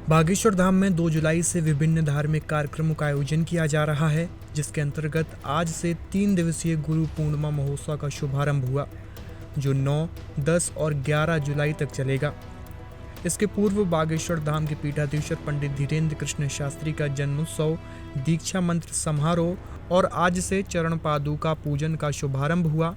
बागेश्वर धाम में 2 जुलाई से विभिन्न धार्मिक कार्यक्रमों का आयोजन किया जा रहा है, जिसके अंतर्गत आज से 3 दिवसीय गुरु पूर्णिमा महोत्सव का शुभारंभ हुआ, जो 9, 10 और 11 जुलाई तक चलेगा। इसके पूर्व बागेश्वर धाम के पीठाधीश्वर पंडित धीरेन्द्र कृष्ण शास्त्री का जन्मोत्सव, दीक्षा मंत्र समारोह और आज से चरण पादुका पूजन का शुभारंभ हुआ।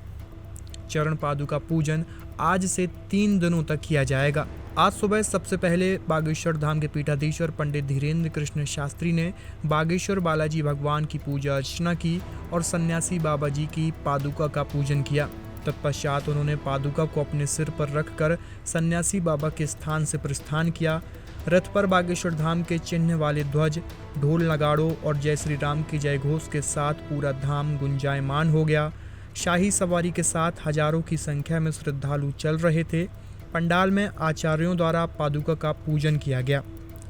चरण पादुका पूजन आज से 3 दिनों तक किया जाएगा। आज सुबह सबसे पहले बागेश्वर धाम के पीठाधीश्वर पंडित धीरेन्द्र कृष्ण शास्त्री ने बागेश्वर बालाजी भगवान की पूजा अर्चना की और सन्यासी बाबा जी की पादुका का पूजन किया। तत्पश्चात उन्होंने पादुका को अपने सिर पर रखकर सन्यासी बाबा के स्थान से प्रस्थान किया। रथ पर बागेश्वर धाम के चिन्ह वाले ध्वज, ढोल नगाड़ों और जय श्री राम की जय घोष के साथ पूरा धाम गुंजायमान हो गया। शाही सवारी के साथ हजारों की संख्या में श्रद्धालु चल रहे थे। पंडाल में आचार्यों द्वारा पादुका का पूजन किया गया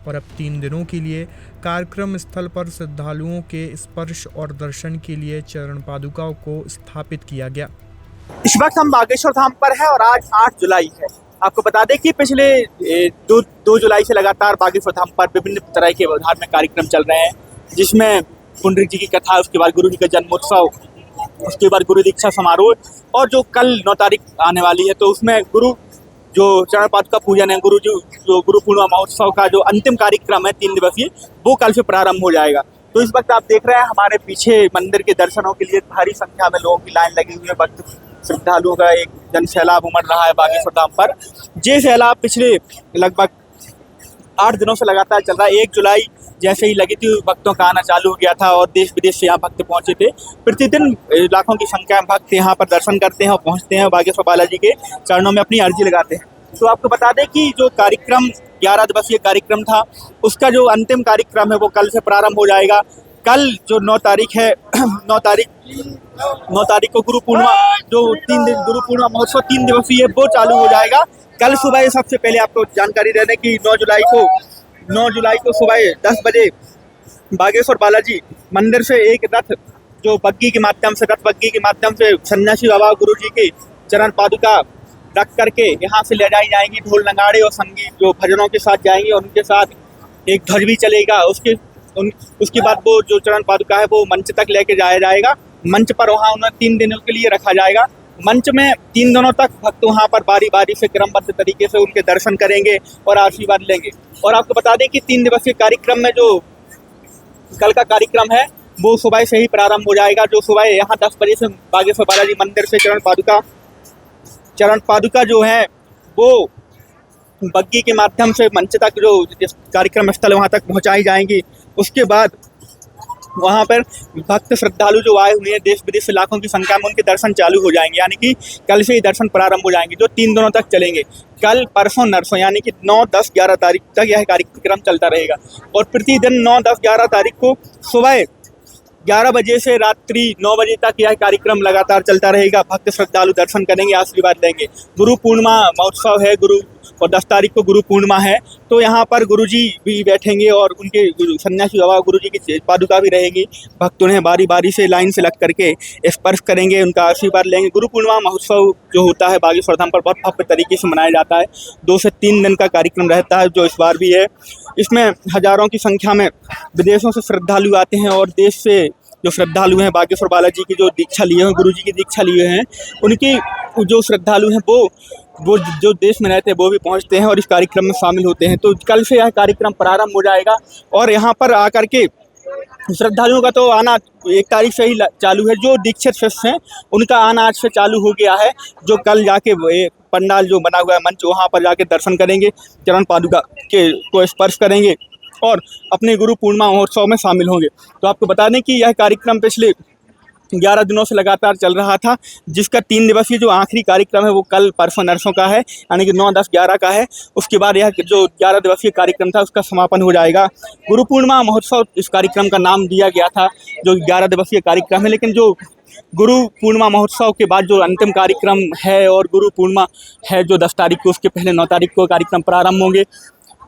और अब 3 दिनों के लिए कार्यक्रम स्थल पर श्रद्धालुओं के स्पर्श और दर्शन के लिए चरण पादुकाओं को स्थापित किया गया। इस वक्त हम बागेश्वर धाम पर हैं और आज 8 जुलाई है। आपको बता दें कि पिछले 2 जुलाई से लगातार बागेश्वर धाम पर विभिन्न तरह के धार्मिक कार्यक्रम चल रहे हैं, जिसमें पुंडरीक जी की कथा, उसके बाद गुरु जी का जन्मोत्सव, उसके बाद गुरु दीक्षा समारोह और जो कल 9 तारीख आने वाली है तो उसमें गुरु जो चरण पादुका पूजन है, गुरु जी जो गुरु पूर्णिमा महोत्सव का जो अंतिम कार्यक्रम है 3 दिवसीय, वो कल से प्रारंभ हो जाएगा। तो इस वक्त आप देख रहे हैं हमारे पीछे मंदिर के दर्शनों के लिए भारी संख्या में लोगों की लाइन लगी हुई है। भक्त श्रद्धालुओं का एक जन सैलाब उमड़ रहा है बागेश्वर धाम पर। ये सैलाब पिछले लगभग 8 दिनों से लगातार चल रहा है। 1 जुलाई जैसे ही लगी थी भक्तों का आना चालू हो गया था और देश विदेश से यहाँ भक्त पहुंचे थे। प्रतिदिन लाखों की संख्या में भक्त यहाँ पर दर्शन करते हैं और पहुंचते हैं, बागेश्वर बालाजी के चरणों में अपनी अर्जी लगाते हैं। तो आपको बता दें कि जो कार्यक्रम 11 दिवसीय कार्यक्रम था, उसका जो अंतिम कार्यक्रम है वो कल से प्रारंभ हो जाएगा। कल जो 9 तारीख है 9 तारीख को गुरु पूर्णिमा जो 3 दिन गुरु पूर्णिमा महोत्सव 3 दिवसीय है वो चालू हो जाएगा। कल सुबह सबसे पहले आपको जानकारी दे दें कि 9 जुलाई को सुबह 10 बजे बागेश्वर बालाजी मंदिर से एक रथ जो बग्गी के माध्यम से सन्यासी बाबा गुरु जी की चरण पादुका रख करके यहाँ से ले जाई जाएंगी। ढोल नगाड़े और संगीत जो भजनों के साथ जाएंगे और उनके साथ एक ध्वज भी चलेगा। उसके बाद वो जो चरण पादुका है वो मंच तक लेके जाया जाएगा। मंच पर वहाँ उन्हें 3 दिनों के लिए रखा जाएगा। मंच में 3 दिनों तक भक्त वहाँ पर बारी बारी से क्रमबद्ध तरीके से उनके दर्शन करेंगे और आशीर्वाद लेंगे। और आपको बता दें कि 3 दिवसीय कार्यक्रम में जो कल का कार्यक्रम है वो सुबह से ही प्रारंभ हो जाएगा। जो सुबह यहाँ 10 बजे से बागेश्वर बालाजी मंदिर से चरण पादुका जो है वो बग्गी के माध्यम से मंच तक जो कार्यक्रम स्थल वहाँ तक पहुँचाई जाएंगी। उसके बाद वहाँ पर भक्त श्रद्धालु जो आए हुए हैं देश विदेश से लाखों की संख्या में, उनके दर्शन चालू हो जाएंगे। यानी कि कल से ही दर्शन प्रारंभ हो जाएंगे जो 3 दिनों तक चलेंगे। कल, परसों, नरसों यानी कि 9, 10, 11 तारीख तक यह कार्यक्रम चलता रहेगा। और प्रतिदिन 9, 10, 11 तारीख को सुबह 11 बजे से रात्रि 9 बजे तक यह कार्यक्रम लगातार चलता रहेगा। भक्त श्रद्धालु दर्शन करेंगे, आशीर्वाद लेंगे। गुरु पूर्णिमा महोत्सव है और 10 तारीख को गुरु पूर्णिमा है, तो यहाँ पर गुरुजी भी बैठेंगे और उनके सन्यासी बाबा गुरुजी की पादुका भी रहेगी। भक्त उन्हें बारी बारी से लाइन से लग करके स्पर्श करेंगे, उनका आशीर्वाद लेंगे। गुरु पूर्णिमा महोत्सव जो होता है बागेश्वर धाम पर बहुत भव्य तरीके से मनाया जाता है। 2 से 3 दिन का कार्यक्रम रहता है, जो इस बार भी है। इसमें हजारों की संख्या में विदेशों से श्रद्धालु आते हैं और देश से जो श्रद्धालु हैं बागेश्वर बालाजी की जो दीक्षा लिए हैं, गुरु जी की दीक्षा लिए हैं, उनकी जो श्रद्धालु हैं वो जो देश में रहते हैं वो भी पहुंचते हैं और इस कार्यक्रम में शामिल होते हैं। तो कल से यह कार्यक्रम प्रारंभ हो जाएगा और यहाँ पर आकर के श्रद्धालुओं का तो आना 1 तारीख से ही चालू है। जो दीक्षित शिष्य हैं उनका आना आज से चालू हो गया है, जो कल जाके पंडाल जो बना हुआ है मंच, वहाँ पर जाके दर्शन करेंगे, चरण पादुका के को स्पर्श करेंगे और अपने गुरु पूर्णिमा महोत्सव में शामिल होंगे। तो आपको बता दें कि यह कार्यक्रम पिछले 11 दिनों से लगातार चल रहा था, जिसका 3 दिवसीय जो आखिरी कार्यक्रम है वो कल, परसों, नरसों का है, यानी कि 9, 10, 11 का है। उसके बाद यह जो 11 दिवसीय कार्यक्रम था उसका समापन हो जाएगा। गुरु पूर्णिमा महोत्सव इस कार्यक्रम का नाम दिया गया था, जो 11 दिवसीय कार्यक्रम है। लेकिन जो गुरु पूर्णिमा महोत्सव के बाद जो अंतिम कार्यक्रम है और गुरु पूर्णिमा है जो 10 तारीख को, उसके पहले 9 तारीख को कार्यक्रम प्रारंभ होंगे।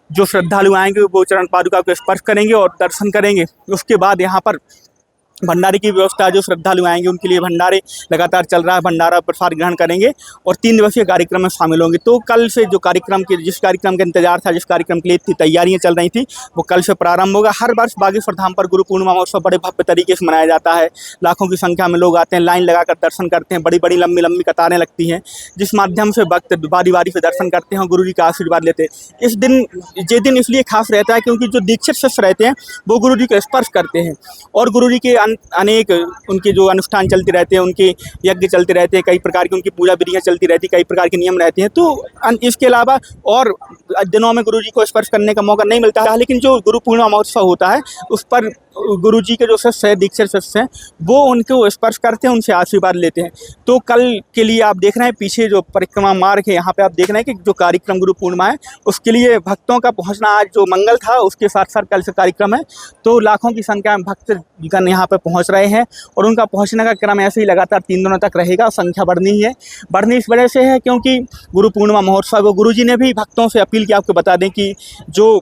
जो श्रद्धालु आएंगे वो चरण पादुका को स्पर्श करेंगे और दर्शन करेंगे। उसके बाद यहाँ पर भंडारे की व्यवस्था, जो श्रद्धालु आएंगे उनके लिए भंडारे लगातार चल रहा है, भंडारा प्रसाद ग्रहण करेंगे और 3 दिवसीय कार्यक्रम में शामिल होंगे। तो कल से जो कार्यक्रम के जिस कार्यक्रम का इंतजार था, जिस कार्यक्रम के लिए इतनी तैयारियां चल रही थी, वो कल से प्रारंभ होगा। हर वर्ष बागेश्वर धाम पर गुरु पूर्णिमा महोत्सव बड़े भव्य तरीके से मनाया जाता है। लाखों की संख्या में लोग आते हैं, लाइन लगाकर दर्शन करते हैं, बड़ी बड़ी लंबी लंबी कतारें लगती हैं, जिस माध्यम से भक्त बारी बारी से दर्शन करते हैं और गुरु जी का आशीर्वाद लेते हैं। इस दिन ये दिन इसलिए खास रहता है क्योंकि जो दीक्षित शिष्य रहते हैं वो गुरु जी को स्पर्श करते हैं और गुरु जी के अनेक उनके जो अनुष्ठान चलते रहते हैं, उनके यज्ञ चलते रहते हैं, कई प्रकार की उनकी पूजा विधियाँ चलती रहती हैं, कई प्रकार के नियम रहते हैं। तो इसके अलावा और दिनों में गुरु जी को स्पर्श करने का मौका नहीं मिलता है, लेकिन जो गुरु पूर्णिमा महोत्सव होता है उस पर गुरु जी के जो शिष्य है, दीक्षित शिष्य हैं, वो उनको स्पर्श करते हैं, उनसे आशीर्वाद लेते हैं। तो कल के लिए आप देख रहे हैं पीछे जो परिक्रमा मार्ग है, यहाँ पे आप देख रहे हैं कि जो कार्यक्रम गुरु पूर्णिमा है उसके लिए भक्तों का पहुँचना आज जो मंगल था उसके साथ साथ कल से कार्यक्रम है, तो लाखों की संख्या में भक्तगण यहाँ पे पहुँच रहे हैं और उनका पहुँचने का क्रम ऐसे ही लगातार 3 दिनों तक रहेगा। संख्या बढ़नी इस वजह से है क्योंकि गुरु पूर्णिमा महोत्सव, गुरु जी ने भी भक्तों से अपील की। आपको बता दें कि जो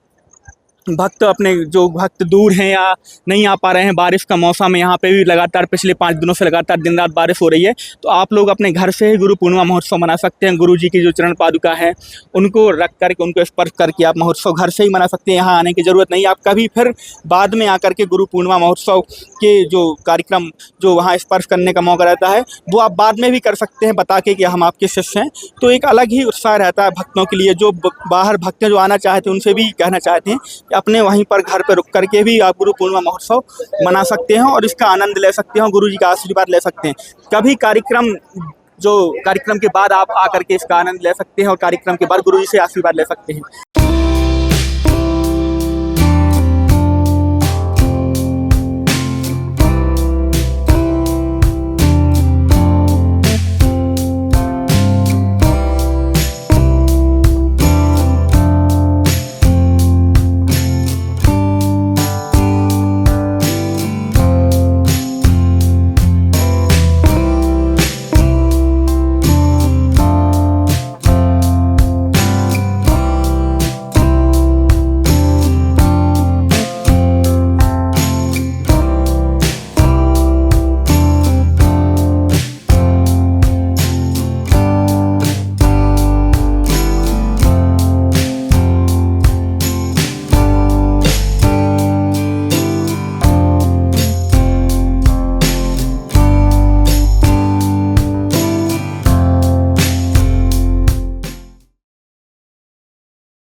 भक्त दूर हैं या नहीं आ पा रहे हैं, बारिश का मौसम है, यहाँ पे भी लगातार पिछले 5 दिनों से लगातार दिन रात बारिश हो रही है, तो आप लोग अपने घर से ही गुरु पूर्णिमा महोत्सव मना सकते हैं। गुरु जी की जो चरण पादुका है उनको रख करके, उनको स्पर्श करके आप महोत्सव घर से ही मना सकते हैं। यहाँ आने की ज़रूरत नहीं। आप कभी फिर बाद में आकर के गुरु पूर्णिमा महोत्सव के जो कार्यक्रम जो वहाँ स्पर्श करने का मौका रहता है वो आप बाद में भी कर सकते हैं, बता के कि हम आपके शिष्य हैं। तो एक अलग ही उत्साह रहता है भक्तों के लिए। जो बाहर भक्त जो आना चाहते हैं उनसे भी कहना चाहते हैं कि अपने वहीं पर घर पर रुक करके भी आप गुरु पूर्णिमा महोत्सव मना सकते हैं और इसका आनंद ले सकते हैं, गुरु जी का आशीर्वाद ले सकते हैं। कभी कार्यक्रम के बाद आप आकर के इसका आनंद ले सकते हैं और कार्यक्रम के बाद गुरु जी से आशीर्वाद ले सकते हैं।